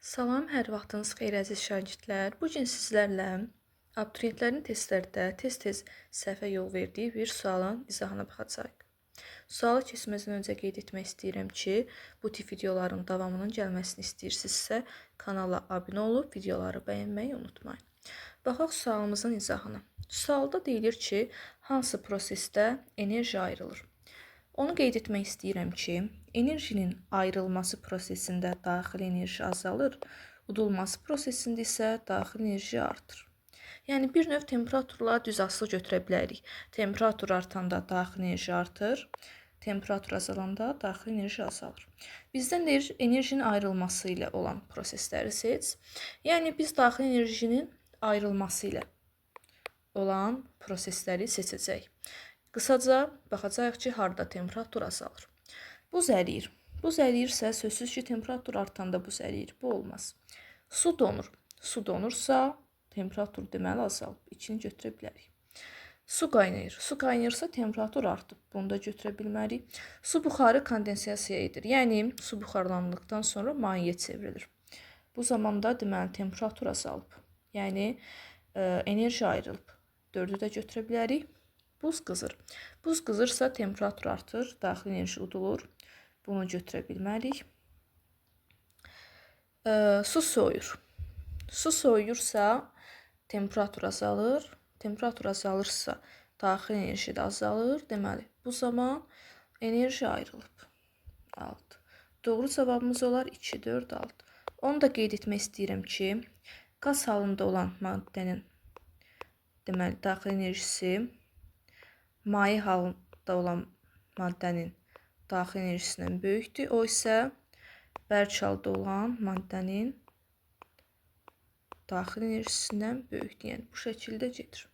Salam, hər vaxtınız xeyir əziz şagirdlər. Bu gün sizlərlə abituriyentlərin testlərdə tez-tez səhvə yol verdiyi bir sualın izahına baxacağıq. Suala keçməzdən öncə qeyd etmək istəyirəm ki, bu tip videoların davamının gəlməsini istəyirsinizsə, kanala abunə olub videoları bəyənməyi unutmayın. Baxaq sualımızın izahına. Sualda deyilir ki, hansı prosesdə enerji ayrılır? Onu qeyd etmək istəyirəm ki, enerjinin ayrılması prosesində daxili enerji azalır, udulması prosesində isə daxili enerji artır. Yəni, bir növ temperaturla düz asılı götürə bilərik. Temperatur artanda daxili enerji artır, temperatur azalanda daxili enerji azalır. Bizdən deyir, enerjinin ayrılması ilə olan prosesləri seç. Yəni, biz daxili enerjinin ayrılması ilə olan prosesləri seçəcəyik. Qısaca baxacağıq ki, harda temperatur azalır. Buz əriyir. Buz əriyirsə, sözsüz ki, temperatur artanda buz əriyir. Bu olmaz. Su donur. Su donursa, temperatur deməli azalıb. İkini götürə bilərik. Su qaynayır. Su qaynayırsa, temperatur artıb. Bunu da götürə bilmərik. Su buxarı kondensasiya edir. Yəni, su buxarlandıqdan sonra mayeyə çevrilir. Bu zamanda deməli temperatur azalıb. Yəni, enerji ayrılıb. 4-ü də götürə bilərik. Buz qızır. Buz qızırsa temperatur artır, daxili enerji udulur. Bunu götürə bilmərik. Su soyur. Su soyuyursa temperatur azalır. Temperatur azalırsa daxili enerji də azalır. Deməli, bu zaman enerji ayrılıb. 6. Doğru cavabımız olar 2, 4, 6. Onu da qeyd etmək istəyirəm ki, qaz halında olan maddənin deməli daxili enerjisi maye halında olan maddənin daxili enerjisindən böyükdür. O isə bərk halda olan maddənin daxili enerjisindən böyükdür. Yəni, bu şəkildə gedir.